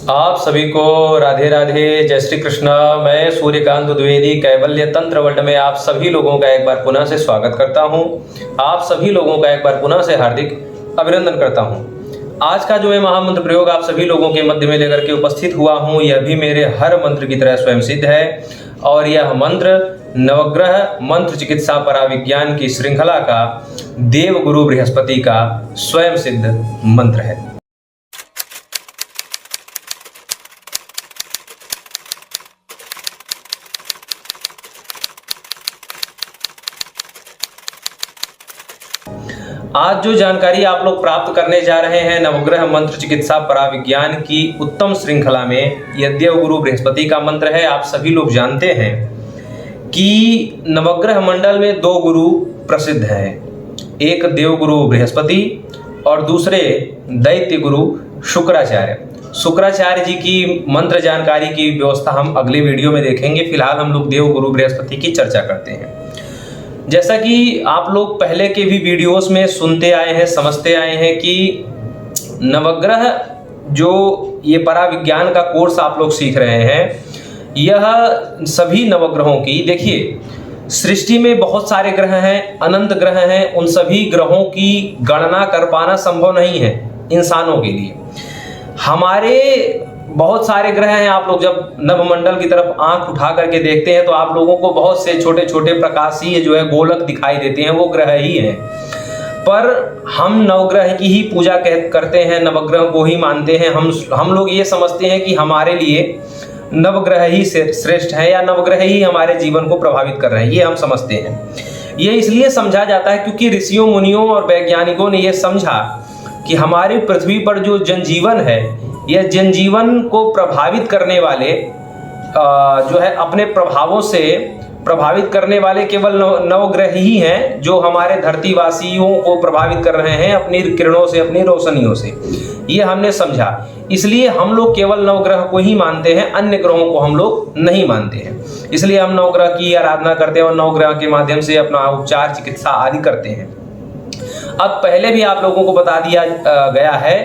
आप सभी को राधे राधे, जय श्री कृष्ण। मैं सूर्यकांत द्विवेदी कैवल्य तंत्र वर्ल्ड में आप सभी लोगों का एक बार पुनः से स्वागत करता हूं। आप सभी लोगों का एक बार पुनः से हार्दिक अभिनंदन करता हूं। आज का जो मैं महामंत्र प्रयोग आप सभी लोगों के मध्य में लेकर के उपस्थित हुआ हूं, यह भी मेरे हर मंत्र की तरह स्वयं सिद्ध है और यह मंत्र नवग्रह मंत्र चिकित्सा पराविज्ञान की श्रृंखला का देव गुरु बृहस्पति का स्वयं सिद्ध मंत्र है। आज जो जानकारी आप लोग प्राप्त करने जा रहे हैं नवग्रह मंत्र चिकित्सा पराविज्ञान की उत्तम श्रृंखला में, यह देव गुरु बृहस्पति का मंत्र है। आप सभी लोग जानते हैं कि नवग्रह मंडल में दो गुरु प्रसिद्ध हैं, एक देव गुरु बृहस्पति और दूसरे दैत्य गुरु शुक्राचार्य। शुक्राचार्य जी की मंत्र जानकारी की व्यवस्था हम अगले वीडियो में देखेंगे। फिलहाल हम लोग देव गुरु बृहस्पति की चर्चा करते हैं। जैसा कि आप लोग पहले के भी वीडियोस में सुनते आए हैं, समझते आए हैं कि नवग्रह जो ये पराविज्ञान का कोर्स आप लोग सीख रहे हैं, यह सभी नवग्रहों की, देखिए सृष्टि में बहुत सारे ग्रह हैं, अनंत ग्रह हैं, उन सभी ग्रहों की गणना कर पाना संभव नहीं है इंसानों के लिए। हमारे बहुत सारे ग्रह हैं। आप लोग जब नवमंडल की तरफ आंख उठा करके देखते हैं तो आप लोगों को बहुत से छोटे छोटे प्रकाशीय जो है गोलक दिखाई देते हैं, वो ग्रह ही हैं। पर हम नवग्रह की ही पूजा करते हैं, नवग्रह को ही मानते हैं। हम लोग ये समझते हैं कि हमारे लिए नवग्रह ही श्रेष्ठ है या नवग्रह ही हमारे जीवन को प्रभावित कर रहे हैं, ये हम समझते हैं। ये इसलिए समझा जाता है क्योंकि ऋषियों मुनियों और वैज्ञानिकों ने यह समझा कि हमारी पृथ्वी पर जो जनजीवन है, यह जनजीवन को प्रभावित करने वाले जो है अपने प्रभावों से प्रभावित करने वाले केवल नवग्रह ही हैं, जो हमारे धरतीवासियों को प्रभावित कर रहे हैं अपनी किरणों से, अपनी रोशनियों से। ये हमने समझा, इसलिए हम लोग केवल नवग्रह को ही मानते हैं, अन्य ग्रहों को हम लोग नहीं मानते हैं। इसलिए हम नवग्रह की आराधना करते हैं और नवग्रह के माध्यम से अपना उपचार चिकित्सा आदि करते हैं। अब पहले भी आप लोगों को बता दिया गया है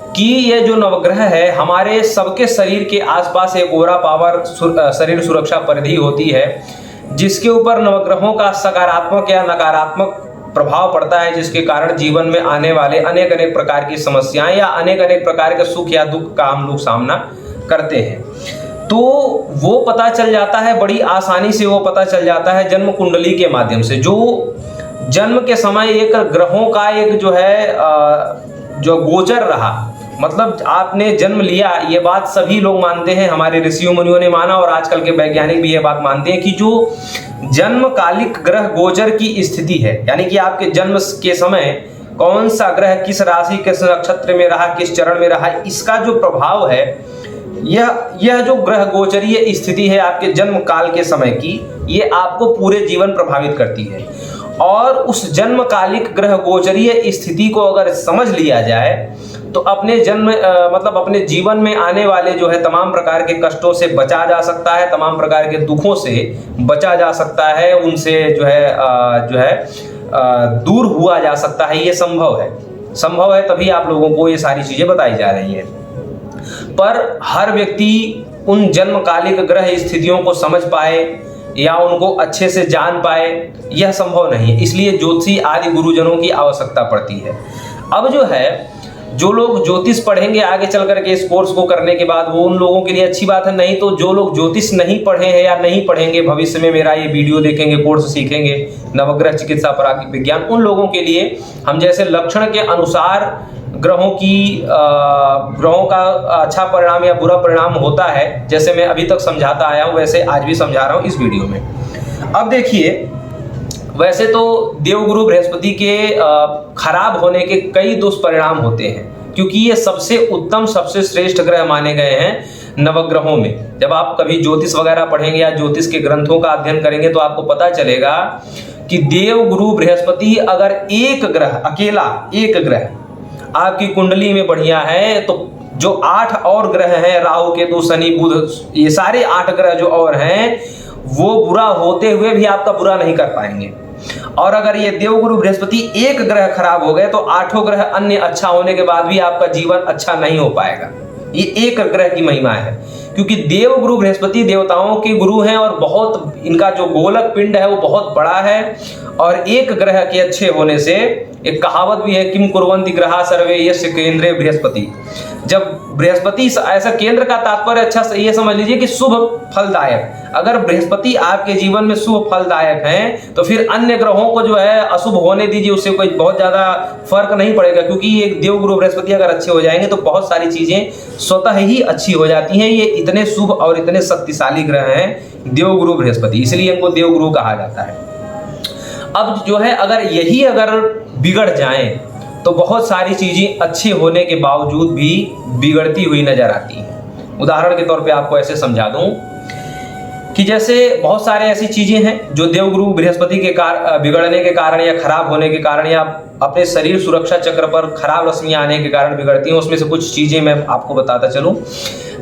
कि ये जो नवग्रह है, हमारे सबके शरीर के आसपास एक ओरा पावर शरीर सुरक्षा परिधि होती है, जिसके ऊपर नवग्रहों का सकारात्मक या नकारात्मक प्रभाव पड़ता है, जिसके कारण जीवन में आने वाले अनेक अनेक प्रकार की समस्याएं या अनेक अनेक प्रकार के सुख या दुख का हम लोग सामना करते हैं। तो वो पता चल जाता है, बड़ी आसानी से वो पता चल जाता है जन्म कुंडली के माध्यम से। जो जन्म के समय एक ग्रहों का एक जो है जो गोचर रहा, मतलब आपने जन्म लिया, ये बात सभी लोग मानते हैं, हमारे ऋषियों मुनियों ने माना और आजकल के वैज्ञानिक भी ये बात मानते हैं कि जो जन्मकालिक ग्रह गोचर की स्थिति है, यानी कि आपके जन्म के समय कौन सा ग्रह किस राशि किस नक्षत्र में रहा, किस चरण में रहा, इसका जो प्रभाव है, यह जो ग्रह गोचरीय स्थिति है आपके जन्म काल के समय की, ये आपको पूरे जीवन प्रभावित करती है। और उस जन्मकालिक ग्रह गोचरीय स्थिति को अगर समझ लिया जाए तो अपने जन्म मतलब अपने जीवन में आने वाले जो है तमाम प्रकार के कष्टों से बचा जा सकता है, तमाम प्रकार के दुखों से बचा जा सकता है, उनसे जो है दूर हुआ जा सकता है। ये संभव है, तभी आप लोगों को ये सारी चीजें बताई जा रही हैं। पर हर व्यक्ति उन जन्मकालिक ग्रह स्थितियों को समझ पाए या उनको अच्छे से जान पाए, यह संभव नहीं है। इसलिए ज्योतिषी आदि गुरुजनों की आवश्यकता पड़ती है। अब जो है, जो लोग ज्योतिष पढ़ेंगे आगे चल करके इस कोर्स को करने के बाद, वो उन लोगों के लिए अच्छी बात है। नहीं तो जो लोग ज्योतिष नहीं पढ़े हैं या नहीं पढ़ेंगे, भविष्य में मेरा ये वीडियो देखेंगे, कोर्स सीखेंगे नवग्रह चिकित्सा पराविज्ञान, उन लोगों के लिए हम जैसे लक्षण के अनुसार ग्रहों का अच्छा परिणाम या बुरा परिणाम होता है, जैसे मैं अभी तक समझाता आया हूं, वैसे आज भी समझा रहा हूं इस वीडियो में। अब देखिए, वैसे तो देवगुरु बृहस्पति के खराब होने के कई दुष्परिणाम होते हैं, क्योंकि ये सबसे उत्तम, सबसे श्रेष्ठ ग्रह माने गए हैं नवग्रहों में। जब आप कभी ज्योतिष वगैरह पढ़ेंगे या ज्योतिष के ग्रंथों का अध्ययन करेंगे तो आपको पता चलेगा कि देवगुरु बृहस्पति अगर एक ग्रह, अकेला एक ग्रह आपकी कुंडली में बढ़िया है, तो जो 8 और ग्रह हैं, राहु केतु शनि बुध, ये सारे 8 ग्रह जो और हैं, वो बुरा होते हुए भी आपका बुरा नहीं कर पाएंगे। और अगर ये देवगुरु बृहस्पति एक ग्रह खराब हो गए तो 8 ग्रह अन्य अच्छा होने के बाद भी आपका जीवन अच्छा नहीं हो पाएगा। ये एक ग्रह की महिमा है, क्योंकि देव गुरु बृहस्पति देवताओं के गुरु हैं और बहुत इनका जो गोलक पिंड है वो बहुत बड़ा है। और एक ग्रह के अच्छे होने से एक कहावत भी है, किम कुर्वन्ति ग्रहा सर्वे यस्य केंद्रे बृहस्पति। जब बृहस्पति, ऐसा केंद्र का तात्पर्य अच्छा से ये समझ लीजिए कि शुभ फलदायक। अगर बृहस्पति आपके जीवन में शुभ फलदायक हैं तो फिर अन्य ग्रहों को जो है अशुभ होने दीजिए, उससे कोई बहुत ज्यादा फर्क नहीं पड़ेगा, क्योंकि ये देवगुरु बृहस्पति अगर अच्छे हो जाएंगे तो बहुत सारी चीजें स्वतः ही अच्छी हो जाती हैं। ये इतने शुभ और इतने शक्तिशाली ग्रह हैं देवगुरु बृहस्पति, इसलिए इनको देवगुरु कहा जाता है। अब जो है अगर बिगड़ जाएं तो बहुत सारी चीजें अच्छे होने के बावजूद भी बिगड़ती हुई नजर आती हैं। उदाहरण के तौर पे आपको ऐसे समझा दूं कि जैसे बहुत सारे ऐसी चीजें हैं जो देवगुरु बृहस्पति के बिगड़ने के कारण या खराब होने के कारण या अपने शरीर सुरक्षा चक्र पर खराब रश्मियां आने के कारण बिगड़ती हैं। उसमें से कुछ चीजें मैं आपको बताता चलूं,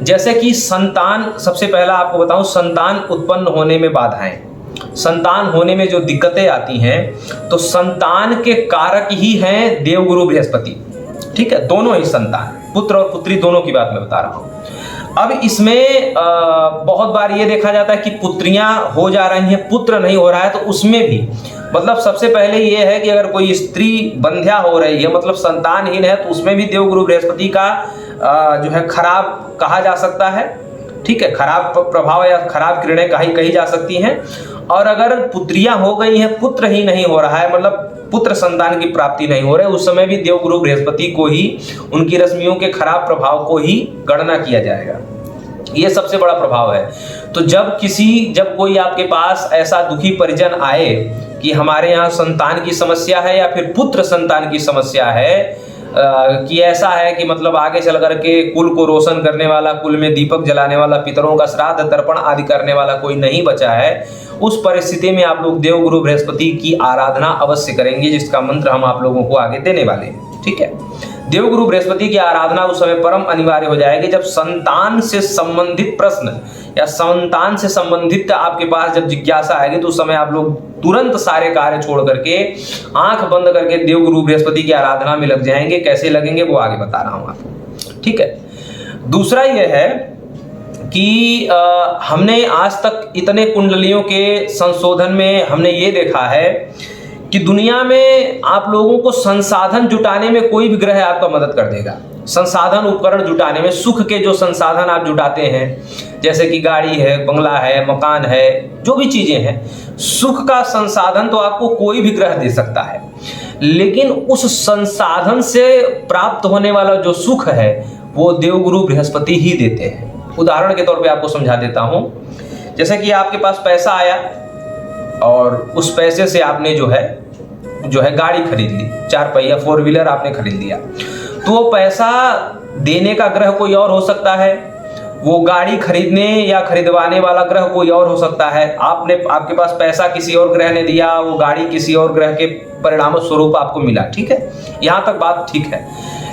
जैसे कि संतान। सबसे पहला आपको बताऊं, संतान उत्पन्न होने में बाधाएं, संतान होने में जो दिक्कतें आती हैं, तो संतान के कारक ही हैं देवगुरु बृहस्पति। ठीक है, दोनों ही संतान, पुत्र और पुत्री दोनों की बात मैं बता रहा हूं। अब इसमें बहुत बार ये देखा जाता है कि पुत्रियां हो जा रही हैं, पुत्र नहीं हो रहा है, तो उसमें भी मतलब सबसे पहले ये है कि अगर कोई स्त्री बंध्या हो रही है, मतलब संतानहीन है, तो उसमें भी देवगुरु बृहस्पति का जो है खराब कहा जा सकता है। ठीक है, खराब प्रभाव या खराब किरणें कही जा सकती हैं। और अगर पुत्रियां हो गई हैं, पुत्र ही नहीं हो रहा है, मतलब पुत्र संतान की प्राप्ति नहीं हो रही, उस समय भी देवगुरु बृहस्पति को ही, उनकी रश्मियों के खराब प्रभाव को ही गणना किया जाएगा। ये सबसे बड़ा प्रभाव है। तो जब कोई आपके पास ऐसा दुखी परिजन आए कि हमारे यहाँ संतान की समस्या है या फिर पुत्र संतान की समस्या है, कि ऐसा है कि मतलब आगे चल करके कुल को रोशन करने वाला, कुल में दीपक जलाने वाला, पितरों का श्राद्ध तर्पण आदि करने वाला कोई नहीं बचा है, उस परिस्थिति में आप लोग देवगुरु बृहस्पति की आराधना अवश्य करेंगे, जिसका मंत्र हम आप लोगों को आगे देने वाले हैं। ठीक है, देवगुरु बृहस्पति की आराधना उस समय परम अनिवार्य हो जाएगी जब संतान से संबंधित प्रश्न या संतान से संबंधित आपके पास जब जिज्ञासा आएगी, तो उस समय आप लोग तुरंत सारे कार्य छोड़ करके आंख बंद करके देवगुरु बृहस्पति की आराधना में लग जाएंगे। कैसे लगेंगे वो आगे बता रहा हूं आपको। ठीक है, दूसरा यह है कि हमने आज तक इतने कुंडलियों के संशोधन में हमने ये देखा है कि दुनिया में आप लोगों को संसाधन जुटाने में कोई भी ग्रह आपका मदद कर देगा। संसाधन उपकरण जुटाने में, सुख के जो संसाधन आप जुटाते हैं, जैसे कि गाड़ी है, बंगला है, मकान है, जो भी चीजें हैं, सुख का संसाधन तो आपको कोई भी ग्रह दे सकता है, लेकिन उस संसाधन से प्राप्त होने वाला जो सुख है वो देवगुरु बृहस्पति ही देते हैं। उदाहरण के तौर पे आपको समझा देता हूं, जैसे कि आपके पास पैसा आया और उस पैसे से आपने जो है गाड़ी खरीद ली, 4 पहिया 4 व्हीलर आपने खरीद लिया, तो वो पैसा देने का ग्रह कोई और हो सकता है, वो गाड़ी खरीदने या खरीदवाने वाला ग्रह कोई और हो सकता है। आपके पास पैसा किसी और ग्रह ने दिया, वो गाड़ी किसी और ग्रह के परिणाम स्वरूप आपको मिला। ठीक है, यहां तक बात ठीक है,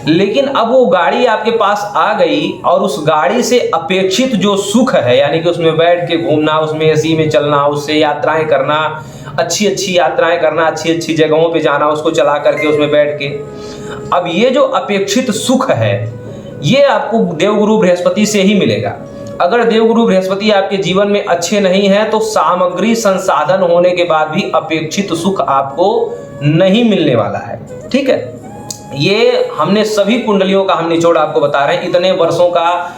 लेकिन अब वो गाड़ी आपके पास आ गई और उस गाड़ी से अपेक्षित जो सुख है, यानी कि उसमें बैठ के घूमना, उसमें एसी में चलना, उससे यात्राएं करना, अच्छी अच्छी यात्राएं करना, अच्छी अच्छी जगहों पे जाना, उसको चला करके उसमें बैठ के, अब ये जो अपेक्षित सुख है ये आपको देवगुरु बृहस्पति से ही मिलेगा। अगर देवगुरु बृहस्पति आपके जीवन में अच्छे नहीं है तो सामग्री संसाधन होने के बाद भी अपेक्षित सुख आपको नहीं मिलने वाला है। ठीक है, ये हमने सभी कुंडलियों का हम निचोड़ आपको बता रहे हैं, इतने वर्षों का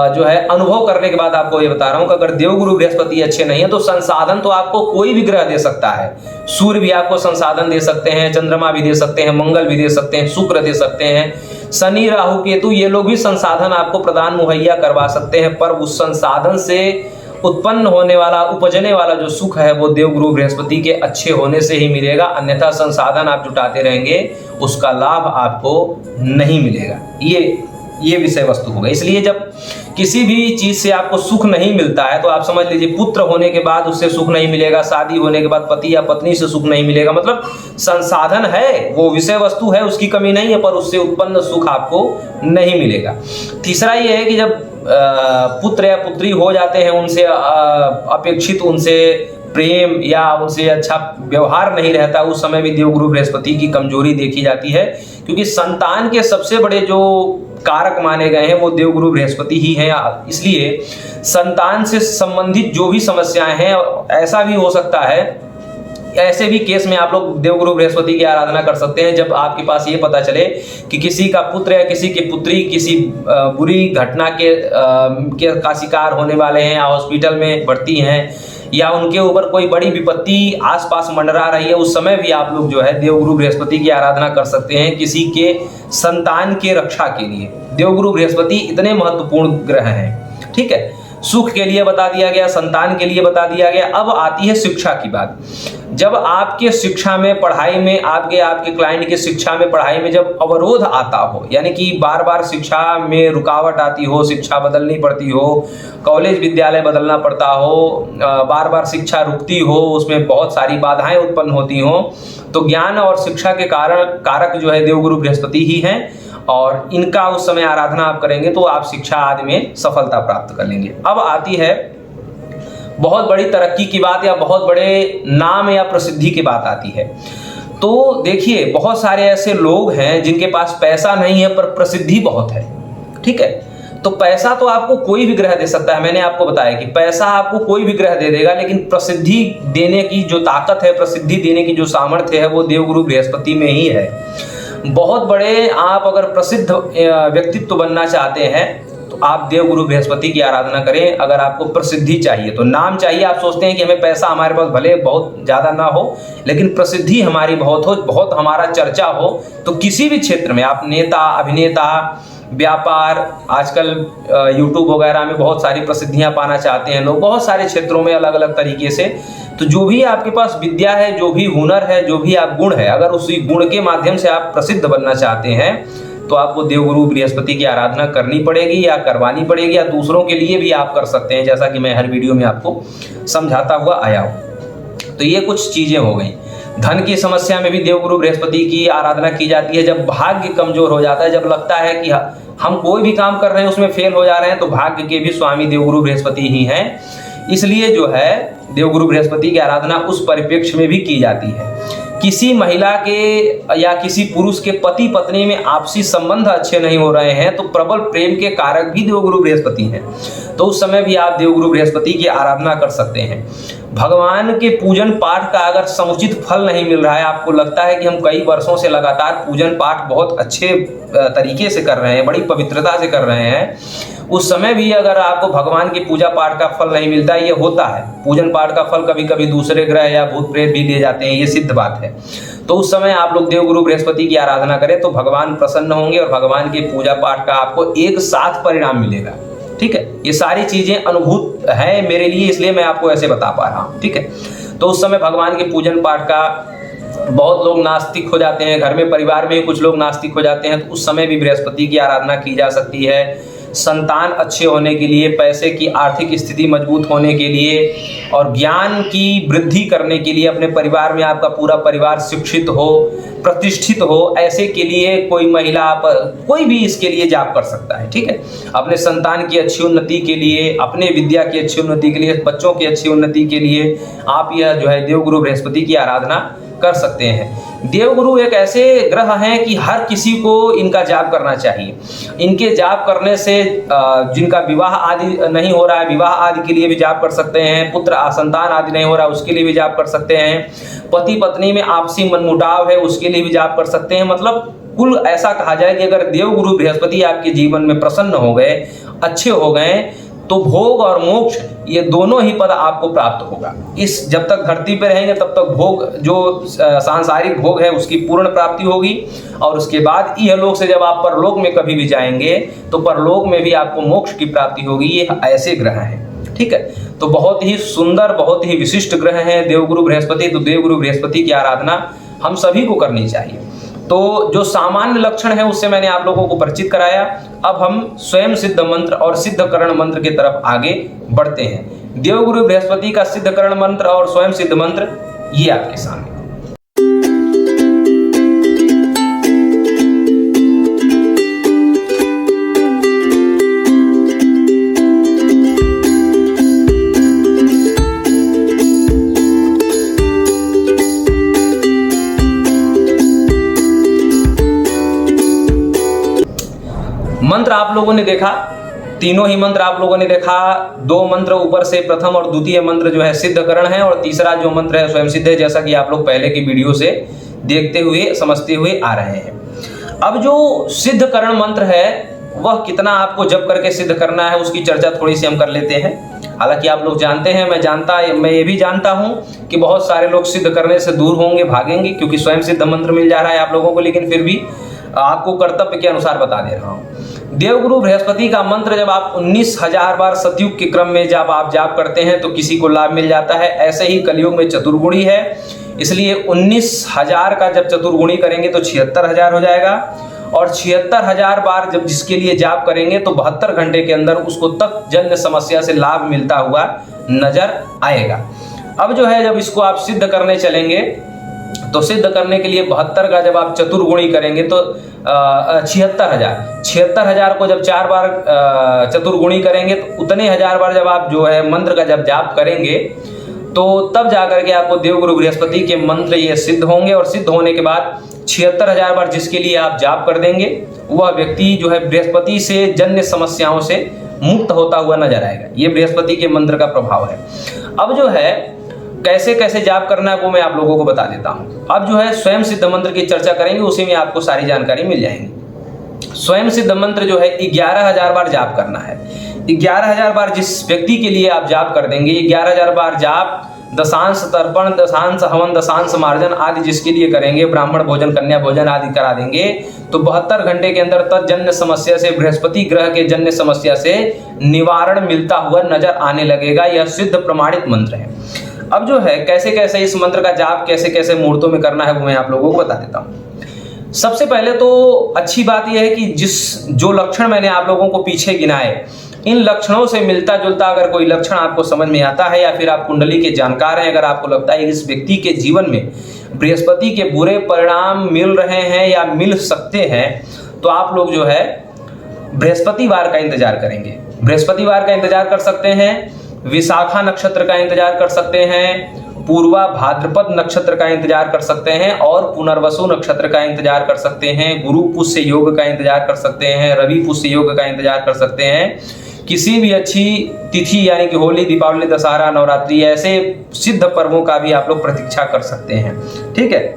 जो है अनुभव करने के बाद आपको ये बता रहा हूं कि अगर देवगुरु बृहस्पति अच्छे नहीं है तो संसाधन तो आपको कोई भी ग्रह दे सकता है। सूर्य भी आपको संसाधन दे सकते हैं, चंद्रमा भी दे सकते हैं, मंगल भी दे सकते हैं, शुक्र दे सकते हैं, शनि राहु केतु, ये लोग भी संसाधन आपको प्रदान मुहैया करवा सकते हैं, पर उस संसाधन से उत्पन्न होने वाला, उपजने वाला जो सुख है वो देवगुरु बृहस्पति के अच्छे होने से ही मिलेगा। अन्यथा संसाधन आप जुटाते रहेंगे, उसका लाभ आपको नहीं मिलेगा। ये विषय वस्तु होगा। इसलिए जब किसी भी चीज से आपको सुख नहीं मिलता है तो आप समझ लीजिए पुत्र होने के बाद उससे सुख नहीं मिलेगा, शादी होने के बाद पति या पत्नी से सुख नहीं मिलेगा, मतलब संसाधन है, वो विषय वस्तु है, उसकी कमी नहीं है, पर उससे उत्पन्न सुख आपको नहीं मिलेगा। तीसरा ये है कि जब पुत्र या पुत्री हो जाते हैं, उनसे अपेक्षित उनसे प्रेम या उनसे अच्छा व्यवहार नहीं रहता, उस समय भी देवगुरु बृहस्पति की कमजोरी देखी जाती है, क्योंकि संतान के सबसे बड़े जो कारक माने गए हैं वो देवगुरु बृहस्पति ही हैं। इसलिए संतान से संबंधित जो भी समस्याएं हैं, ऐसा भी हो सकता है, ऐसे भी केस में आप लोग देवगुरु बृहस्पति की आराधना कर सकते हैं जब आपके पास ये पता चले कि किसी का पुत्र या किसी की पुत्री किसी बुरी घटना का शिकार होने वाले हैं या हॉस्पिटल में भर्ती हैं या उनके ऊपर कोई बड़ी विपत्ति आसपास मंडरा रही है। उस समय भी आप लोग जो है देवगुरु बृहस्पति की आराधना कर सकते हैं किसी के संतान के रक्षा के लिए। देवगुरु बृहस्पति इतने महत्वपूर्ण ग्रह हैं, ठीक है। सुख के लिए बता दिया गया, संतान के लिए बता दिया गया। अब आती है शिक्षा की बात। जब आपके शिक्षा में, पढ़ाई में, आपके क्लाइंट की शिक्षा में, पढ़ाई में जब अवरोध आता हो, यानी कि बार बार शिक्षा में रुकावट आती हो, शिक्षा बदलनी पड़ती हो, कॉलेज विद्यालय बदलना पड़ता हो, बार बार शिक्षा रुकती हो, उसमें बहुत सारी बाधाएं उत्पन्न होती हो, तो ज्ञान और शिक्षा के कारक जो है देवगुरु बृहस्पति ही हैं। और इनका उस समय आराधना आप करेंगे तो आप शिक्षा आदि में सफलता प्राप्त कर लेंगे। अब आती है बहुत बड़ी तरक्की की बात या बहुत बड़े नाम या प्रसिद्धि की बात आती है। तो देखिए, बहुत सारे ऐसे लोग हैं जिनके पास पैसा नहीं है पर प्रसिद्धि बहुत है, ठीक है। तो पैसा तो आपको कोई भी ग्रह दे सकता है, मैंने आपको बताया कि पैसा आपको कोई भी ग्रह दे देगा, लेकिन प्रसिद्धि देने की जो ताकत है, प्रसिद्धि देने की जो सामर्थ्य है वो देवगुरु बृहस्पति में ही है। बहुत बड़े आप अगर प्रसिद्ध व्यक्तित्व बनना चाहते हैं तो आप देवगुरु बृहस्पति की आराधना करें। अगर आपको प्रसिद्धि चाहिए तो, नाम चाहिए, आप सोचते हैं कि हमें पैसा हमारे पास भले बहुत ज़्यादा ना हो लेकिन प्रसिद्धि हमारी बहुत हो, बहुत हमारा चर्चा हो, तो किसी भी क्षेत्र में आप नेता, अभिनेता, व्यापार, आजकल यूट्यूब वगैरह में बहुत सारी प्रसिद्धियां पाना चाहते हैं लोग, बहुत सारे क्षेत्रों में अलग अलग तरीके से। तो जो भी आपके पास विद्या है, जो भी हुनर है, जो भी आप गुण है, अगर उसी गुण के माध्यम से आप प्रसिद्ध बनना चाहते हैं तो आपको देवगुरु बृहस्पति की आराधना करनी पड़ेगी या करवानी पड़ेगी, या दूसरों के लिए भी आप कर सकते हैं, जैसा कि मैं हर वीडियो में आपको समझाता हुआ आया हूँ। तो ये कुछ चीजें हो गई। धन की समस्या में भी देवगुरु बृहस्पति की आराधना की जाती है। जब भाग्य कमजोर हो जाता है, जब लगता है कि हम कोई भी काम कर रहे हैं उसमें फेल हो जा रहे हैं, तो भाग्य के भी स्वामी देवगुरु बृहस्पति ही हैं। इसलिए जो है देवगुरु बृहस्पति की आराधना उस परिप्रेक्ष्य में भी की जाती है। किसी महिला के या किसी पुरुष के पति पत्नी में आपसी संबंध अच्छे नहीं हो रहे हैं तो प्रबल प्रेम के कारक भी देवगुरु बृहस्पति हैं, तो उस समय भी आप देवगुरु बृहस्पति की आराधना कर सकते हैं। भगवान के पूजन पाठ का अगर समुचित फल नहीं मिल रहा है, आपको लगता है कि हम कई वर्षों से लगातार पूजन पाठ बहुत अच्छे तरीके से कर रहे हैं, बड़ी पवित्रता से कर रहे हैं, उस समय भी अगर आपको भगवान की पूजा पाठ का फल नहीं मिलता, ये होता है। पूजन पाठ का फल कभी कभी दूसरे ग्रह या भूत प्रेत भी दे जाते हैं, ये सिद्ध बात है। तो उस समय आप लोग देवगुरु बृहस्पति की आराधना करें तो भगवान प्रसन्न होंगे और भगवान के पूजा पाठ का आपको एक साथ परिणाम मिलेगा, ठीक है। ये सारी चीजें अनुभूत है मेरे लिए, इसलिए मैं आपको ऐसे बता पा रहा हूँ, ठीक है। तो उस समय भगवान के पूजन पाठ का, बहुत लोग नास्तिक हो जाते हैं, घर में परिवार में कुछ लोग नास्तिक हो जाते हैं, तो उस समय भी बृहस्पति की आराधना की जा सकती है। संतान अच्छे होने के लिए, पैसे की आर्थिक स्थिति मजबूत होने के लिए और ज्ञान की वृद्धि करने के लिए, अपने परिवार में आपका पूरा परिवार शिक्षित हो, प्रतिष्ठित हो, ऐसे के लिए कोई महिला, कोई भी इसके लिए जाप कर सकता है, ठीक है। अपने संतान की अच्छी उन्नति के लिए, अपने विद्या की अच्छी उन्नति के लिए, बच्चों की अच्छी उन्नति के लिए आप यह जो है देवगुरु बृहस्पति की आराधना कर सकते हैं। देवगुरु एक ऐसे ग्रह हैं कि हर किसी को इनका जाप करना चाहिए। इनके जाप करने से जिनका विवाह आदि नहीं हो रहा है, विवाह आदि के लिए भी जाप कर सकते हैं, पुत्र संतान आदि नहीं हो रहा है उसके लिए भी जाप कर सकते हैं, पति पत्नी में आपसी मनमुटाव है उसके लिए भी जाप कर सकते हैं। मतलब कुल ऐसा कहा जाए कि अगर देवगुरु बृहस्पति आपके जीवन में प्रसन्न हो गए, अच्छे हो गए, तो भोग और मोक्ष ये दोनों ही पद आपको प्राप्त होगा। इस जब तक धरती पे रहेंगे तब तक भोग, जो सांसारिक भोग है उसकी पूर्ण प्राप्ति होगी, और उसके बाद इहलोक से जब आप परलोक में कभी भी जाएंगे तो परलोक में भी आपको मोक्ष की प्राप्ति होगी। ये ऐसे ग्रह हैं, ठीक है। तो बहुत ही सुंदर, बहुत ही विशिष्ट ग्रह हैं देवगुरु बृहस्पति। तो देवगुरु बृहस्पति की आराधना हम सभी को करनी चाहिए। तो जो सामान्य लक्षण है उससे मैंने आप लोगों को परिचित कराया। अब हम स्वयं सिद्ध मंत्र और सिद्धकरण मंत्र की तरफ आगे बढ़ते हैं। देवगुरु बृहस्पति का सिद्धकरण मंत्र और स्वयं सिद्ध मंत्र ये आपके सामने। मंत्र आप लोगों ने देखा, तीनों ही मंत्र आप लोगों ने देखा। 2 मंत्र ऊपर से प्रथम और द्वितीय मंत्र जो है सिद्धकरण है, और तीसरा जो मंत्र है स्वयं सिद्ध है, जैसा कि आप लोग पहले की वीडियो से देखते हुए समझते हुए आ रहे हैं। अब जो सिद्धकरण मंत्र है वह कितना आपको जप करके सिद्ध करना है उसकी चर्चा थोड़ी सी हम कर लेते हैं। हालांकि आप लोग जानते हैं, मैं ये भी जानता हूं कि बहुत सारे लोग सिद्ध करने से दूर होंगे, भागेंगे, क्योंकि स्वयं सिद्ध मंत्र मिल जा रहा है आप लोगों को, लेकिन फिर भी आपको कर्तव्य के अनुसार बता दे रहा हूं। देवगुरु बृहस्पति का मंत्र जब आप 19,000 बार सतयुग के क्रम में जब आप जाप करते हैं तो किसी को लाभ मिल जाता है। ऐसे ही कलयुग में चतुर्गुणी है, इसलिए 19,000 का जब चतुर्गुणी करेंगे तो 76,000 हो जाएगा, और 76,000 बार जब जिसके लिए जाप करेंगे तो 72 घंटे के अंदर उसको तक जन्य समस्या से लाभ मिलता हुआ नजर आएगा। अब जो है जब इसको आप सिद्ध करने चलेंगे तो सिद्ध करने के लिए 72 का जब आप चतुर्गुणी करेंगे तो 76,000 को जब 4 बार चतुर्गुणी करेंगे तो उतने 1000 बार जब आप जो है मंत्र का जब जाप करेंगे तो तब जाकर के आपको देवगुरु बृहस्पति के मंत्र ये सिद्ध होंगे, और सिद्ध होने के बाद 76,000 बार जिसके लिए आप जाप कर देंगे वह व्यक्ति जो है बृहस्पति से जन्य समस्याओं से मुक्त होता हुआ नजर आएगा। ये बृहस्पति के मंत्र का प्रभाव है। अब जो है कैसे कैसे जाप करना है वो मैं आप लोगों को बता देता हूं। अब जो है स्वयं सिद्ध मंत्र की चर्चा करेंगे, उसी में आपको सारी जानकारी मिल जाएगी। स्वयं सिद्ध मंत्र जो है 11,000 बार जाप करना है। 11,000 बार जिस व्यक्ति के लिए आप जाप कर देंगे, 11,000 बार जाप दशांश तर्पण, दशांश हवन, दशांश मार्जन आदि जिसके लिए करेंगे, ब्राह्मण भोजन, कन्या भोजन आदि करा देंगे तो 72 घंटे के अंदर तत्जन्य समस्या से, बृहस्पति ग्रह के जन्य समस्या से निवारण मिलता हुआ नजर आने लगेगा। यह सिद्ध प्रमाणित मंत्र है। अब जो है कैसे कैसे इस मंत्र का जाप कैसे कैसे मुहूर्तों में करना है वो मैं आप लोगों को बता देता हूँ। सबसे पहले तो अच्छी बात यह है कि जो लक्षण मैंने आप लोगों को पीछे गिनाए, इन लक्षणों से मिलता जुलता अगर कोई लक्षण आपको समझ में आता है, या फिर आप कुंडली के जानकार हैं, अगर आपको लगता है कि इस व्यक्ति के जीवन में बृहस्पति के बुरे परिणाम मिल रहे हैं या मिल सकते हैं, तो आप लोग जो है बृहस्पतिवार का इंतजार करेंगे। बृहस्पतिवार का इंतजार कर सकते हैं, विशाखा नक्षत्र का इंतजार कर सकते हैं, पूर्वा भाद्रपद नक्षत्र का इंतजार कर सकते हैं, और पुनर्वसु नक्षत्र का इंतजार कर सकते हैं, गुरु पुष्य योग का इंतजार कर सकते हैं, रवि पुष्य योग का इंतजार कर सकते हैं। किसी भी अच्छी तिथि यानी कि होली, दीपावली, दशहरा, नवरात्रि ऐसे सिद्ध पर्वों का भी आप लोग प्रतीक्षा कर सकते हैं। ठीक है,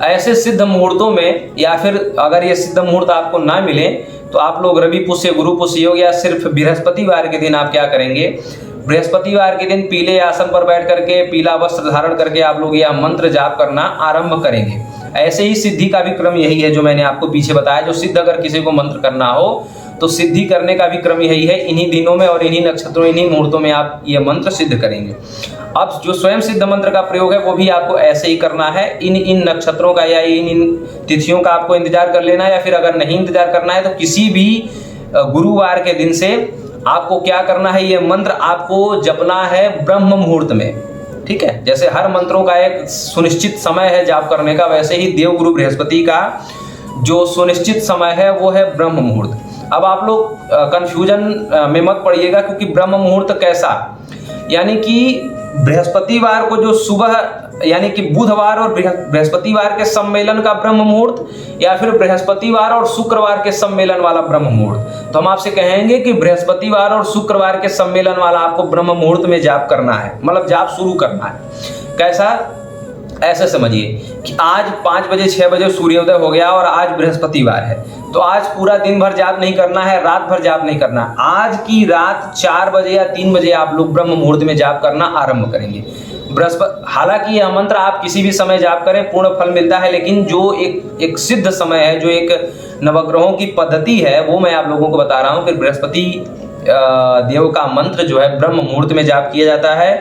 ऐसे सिद्ध मुहूर्तों में, या फिर अगर ये सिद्ध मुहूर्त आपको ना मिले तो आप लोग रवि पुष्य, गुरु पुष्य योग या सिर्फ बृहस्पतिवार के दिन आप क्या करेंगे, बृहस्पतिवार के दिन पीले आसन पर बैठ करके, पीला वस्त्र धारण करके आप लोग यह मंत्र जाप करना आरंभ करेंगे। ऐसे ही सिद्धि का भी क्रम यही है जो मैंने आपको पीछे बताया। जो सिद्ध अगर किसी को मंत्र करना हो तो सिद्धि करने का भी क्रम यही है। इन्हीं दिनों में और इन्हीं नक्षत्रों, इन्हीं मुहूर्तों में आप ये मंत्र सिद्ध करेंगे। अब जो स्वयं सिद्ध मंत्र का प्रयोग है वो भी आपको ऐसे ही करना है। इन नक्षत्रों का या इन तिथियों का आपको इंतजार कर लेना है, या फिर अगर नहीं इंतजार करना है तो किसी भी गुरुवार के दिन से आपको क्या करना है, ये मंत्र आपको जपना है ब्रह्म मुहूर्त में। ठीक है, जैसे हर मंत्रों का एक सुनिश्चित समय है जाप करने का, वैसे ही देवगुरु बृहस्पति का जो सुनिश्चित समय है वो है ब्रह्म मुहूर्त। अब आप लोग कंफ्यूजन में मत पड़िएगा, क्योंकि ब्रह्म मुहूर्त कैसा, यानी कि बृहस्पतिवार को जो सुबह यानी कि बुधवार और बृहस्पतिवार के सम्मेलन का ब्रह्म मुहूर्त, या फिर बृहस्पतिवार और शुक्रवार के सम्मेलन वाला ब्रह्म मुहूर्त। तो हम आपसे कहेंगे कि बृहस्पतिवार और शुक्रवार के सम्मेलन वाला आपको ब्रह्म मुहूर्त में जाप करना है, मतलब जाप शुरू करना है। कैसा, ऐसे समझिए कि आज 5 बजे 6 बजे सूर्योदय हो गया और आज बृहस्पतिवार है, तो आज पूरा दिन भर जाप नहीं करना है, रात भर जाप नहीं करना। आज की रात 4 बजे या 3 बजे आप लोग ब्रह्म मुहूर्त में जाप करना आरंभ करेंगे। हालांकि यह मंत्र आप किसी भी समय जाप करें पूर्ण फल मिलता है, लेकिन जो एक सिद्ध समय है, जो एक नवग्रहों की पद्धति है, वो मैं आप लोगों को बता रहा हूँ। फिर बृहस्पति देव का मंत्र जो है ब्रह्म मुहूर्त में जाप किया जाता है,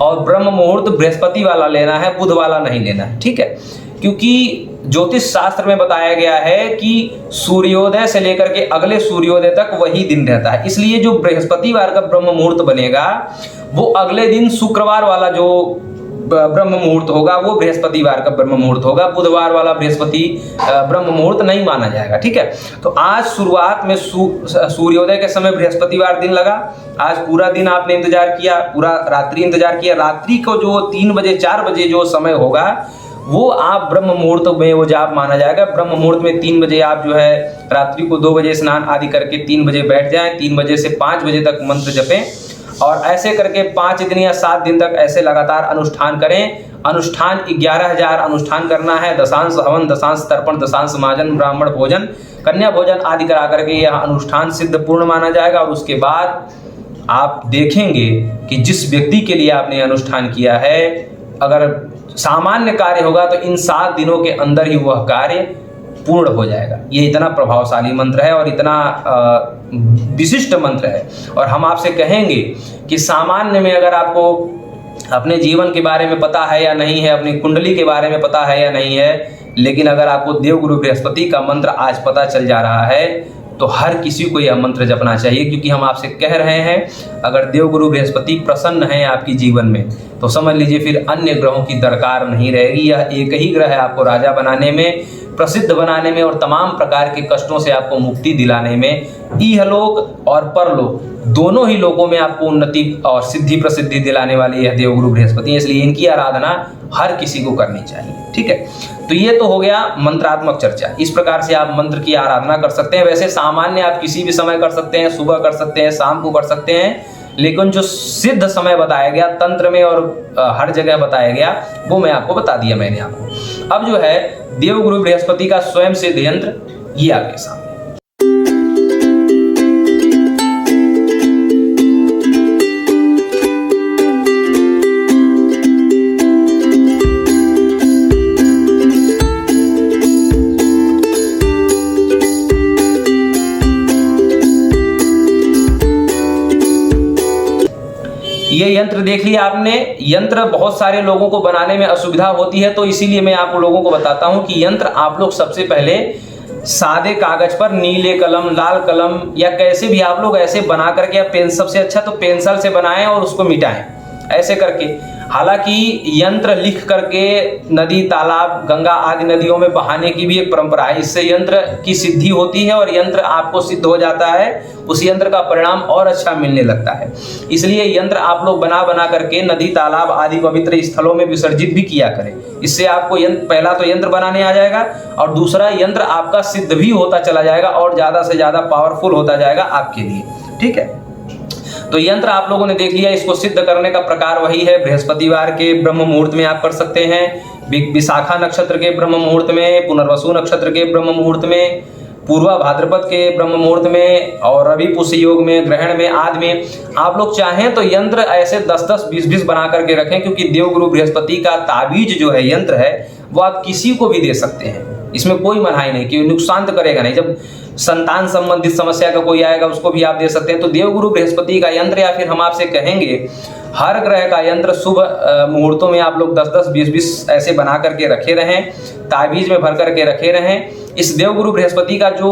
और ब्रह्म मुहूर्त बृहस्पति वाला लेना है, बुध वाला नहीं लेना है। ठीक है, क्योंकि ज्योतिष शास्त्र में बताया गया है कि सूर्योदय से लेकर के अगले सूर्योदय तक वही दिन रहता है, इसलिए जो बृहस्पतिवार का ब्रह्म मुहूर्त बनेगा वो अगले दिन शुक्रवार वाला जो ब्रह्म मुहूर्त होगा वो बृहस्पतिवार का ब्रह्म मुहूर्त होगा। बुधवार वाला बृहस्पति ब्रह्म मुहूर्त नहीं माना जाएगा। ठीक है, तो आज शुरुआत में सूर्योदय के समय बृहस्पतिवार दिन लगा, आज पूरा दिन आपने इंतजार किया, पूरा रात्रि इंतजार किया। रात्रि को जो 3 बजे 4 बजे जो समय होगा वो आप ब्रह्म मुहूर्त में वो जाप माना जाएगा। ब्रह्म मुहूर्त में 3 बजे आप जो है रात्रि को 2 बजे स्नान आदि करके 3 बजे बैठ जाएं, 3 बजे से 5 बजे तक मंत्र जपें और ऐसे करके 5 दिन या 7 दिन तक ऐसे लगातार अनुष्ठान करें। अनुष्ठान 11,000 अनुष्ठान करना है। दशांश हवन, दशांश तर्पण, दशांश माजन, ब्राह्मण भोजन, कन्या भोजन आदि करा करके यह अनुष्ठान सिद्ध पूर्ण माना जाएगा। और उसके बाद आप देखेंगे कि जिस व्यक्ति के लिए आपने अनुष्ठान किया है, अगर सामान्य कार्य होगा तो इन 7 दिनों के अंदर ही वह कार्य पूर्ण हो जाएगा। ये इतना प्रभावशाली मंत्र है और इतना विशिष्ट मंत्र है। और हम आपसे कहेंगे कि सामान्य में अगर आपको अपने जीवन के बारे में पता है या नहीं है, अपनी कुंडली के बारे में पता है या नहीं है, लेकिन अगर आपको देवगुरु बृहस्पति का मंत्र आज पता चल जा रहा है तो हर किसी को यह मंत्र जपना चाहिए। क्योंकि हम आपसे कह रहे हैं, अगर देवगुरु बृहस्पति प्रसन्न है आपकी जीवन में तो समझ लीजिए फिर अन्य ग्रहों की दरकार नहीं रहेगी। यह एक ही ग्रह है आपको राजा बनाने में, प्रसिद्ध बनाने में और तमाम प्रकार के कष्टों से आपको मुक्ति दिलाने में। इहलोक और परलोक दोनों ही लोकों में आपको उन्नति और सिद्धि प्रसिद्धि दिलाने वाली यह देवगुरु बृहस्पति है। इसलिए इनकी आराधना हर किसी को करनी चाहिए। ठीक है, तो ये तो हो गया मंत्रात्मक चर्चा। इस प्रकार से आप मंत्र की आराधना कर सकते हैं। वैसे सामान्य आप किसी भी समय कर सकते हैं, सुबह कर सकते हैं, शाम को कर सकते हैं, लेकिन जो सिद्ध समय बताया गया तंत्र में और हर जगह बताया गया वो मैं आपको बता दिया मैंने आपको। अब जो है देवगुरु बृहस्पति का स्वयं सिद्ध यंत्र ये आपके सामने। ये यंत्र देख लिया आपने। यंत्र बहुत सारे लोगों को बनाने में असुविधा होती है, तो इसीलिए मैं आप लोगों को बताता हूं कि यंत्र आप लोग सबसे पहले सादे कागज पर नीले कलम, लाल कलम या कैसे भी आप लोग ऐसे बना करके, या पेन सबसे अच्छा तो पेंसिल से बनाएं और उसको मिटाएं ऐसे करके। हालांकि यंत्र लिख करके नदी, तालाब, गंगा आदि नदियों में बहाने की भी एक परंपरा है। इससे यंत्र की सिद्धि होती है और यंत्र आपको सिद्ध हो जाता है, उस यंत्र का परिणाम और अच्छा मिलने लगता है। इसलिए यंत्र आप लोग बना बना करके नदी, तालाब आदि पवित्र स्थलों में विसर्जित भी किया करें। इससे आपको पहला तो यंत्र बनाने आ जाएगा और दूसरा यंत्र आपका सिद्ध भी होता चला जाएगा और ज्यादा से ज्यादा पावरफुल होता जाएगा आपके लिए। ठीक है, तो यंत्र आप लोगों ने देख लिया। इसको सिद्ध करने का प्रकार वही है। बृहस्पतिवार के ब्रह्म मुहूर्त में आप कर सकते हैं, विशाखा नक्षत्र के ब्रह्म मुहूर्त में, पुनर्वसु नक्षत्र के ब्रह्म मुहूर्त में, पूर्वा भाद्रपद के ब्रह्म मुहूर्त में और रवि पुष्य योग में, ग्रहण में आदि में। आप लोग चाहें तो यंत्र ऐसे 10-10, 20-20 बना करके रखें, क्योंकि देवगुरु बृहस्पति का ताबीज जो है यंत्र है वो आप किसी को भी दे सकते हैं। इसमें कोई मनाही नहीं कि नुकसान तो करेगा नहीं। जब संतान संबंधित समस्या का कोई आएगा उसको भी आप दे सकते हैं। तो देवगुरु बृहस्पति का यंत्र, या फिर हम आपसे कहेंगे हर ग्रह का यंत्र शुभ मुहूर्तों में आप लोग 10-10, 20-20 ऐसे बना करके रखे रहें, ताबीज में भर करके रखे रहें। इस देवगुरु बृहस्पति का जो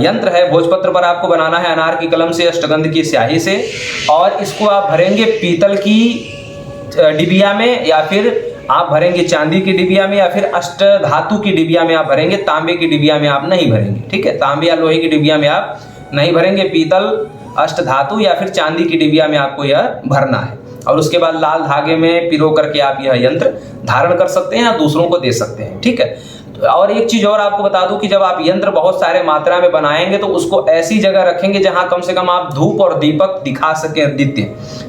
यंत्र है भोजपत्र पर आपको बनाना है, अनार की कलम से, अष्टगंध की स्याही से, और इसको आप भरेंगे पीतल की डिबिया में, या फिर आप भरेंगे चांदी की डिबिया में, या फिर अष्ट धातु की डिबिया में आप भरेंगे। तांबे की डिबिया में आप नहीं भरेंगे। ठीक है, तांबे या लोहे की डिबिया में आप नहीं भरेंगे। पीतल, अष्ट धातु या फिर चांदी की डिबिया में आपको यह भरना है। और उसके बाद लाल धागे में पिरो करके आप यह यंत्र धारण कर सकते हैं या दूसरों को दे सकते हैं। ठीक है, और एक चीज और आपको बता दूं कि जब आप यंत्र बहुत सारे मात्रा में बनाएंगे तो उसको ऐसी जगह रखेंगे जहां कम से कम आप धूप और दीपक दिखा सके दिखते।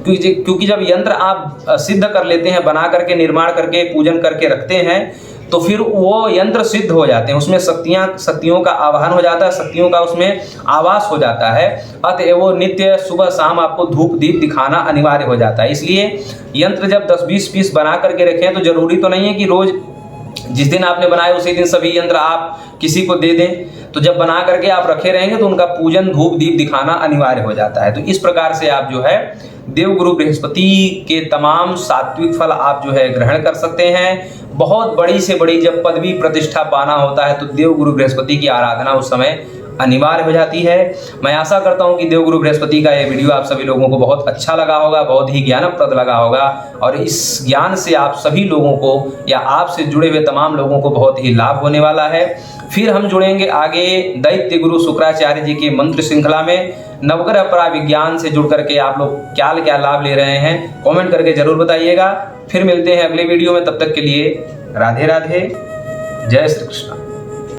क्योंकि जब यंत्र आप सिद्ध कर लेते हैं, बना करके, निर्माण करके, पूजन करके रखते हैं, तो फिर वो यंत्र सिद्ध हो जाते हैं। उसमें शक्तियों का आवाहन हो जाता है, शक्तियों का उसमें आवास हो जाता है। अतः वो नित्य सुबह शाम आपको धूप दीप दिखाना अनिवार्य हो जाता है। इसलिए यंत्र जब 10-20 पीस बना करके रखें तो जरूरी तो नहीं है कि रोज जिस दिन आपने बनाए उसी दिन सभी यंत्र आप किसी को दे दें। तो जब बना करके आप रखे रहेंगे तो उनका पूजन धूप दीप दिखाना अनिवार्य हो जाता है। तो इस प्रकार से आप जो है देवगुरु बृहस्पति के तमाम सात्विक फल आप जो है ग्रहण कर सकते हैं। बहुत बड़ी से बड़ी जब पदवी प्रतिष्ठा पाना होता है तो देवगुरु बृहस्पति की आराधना उस समय अनिवार्य हो जाती है। मैं आशा करता हूं कि देवगुरु बृहस्पति का यह वीडियो आप सभी लोगों को बहुत अच्छा लगा होगा, बहुत ही ज्ञानप्रद लगा होगा, और इस ज्ञान से आप सभी लोगों को या आपसे जुड़े हुए तमाम लोगों को बहुत ही लाभ होने वाला है। फिर हम जुड़ेंगे आगे दैत्य गुरु शुक्राचार्य जी की मंत्र श्रृंखला में। नवग्रह पराविज्ञान से जुड़ करके आप लोग क्या लाभ ले रहे हैं कमेंट करके जरूर बताइएगा। फिर मिलते हैं अगले वीडियो में, तब तक के लिए राधे राधे, जय श्री कृष्ण।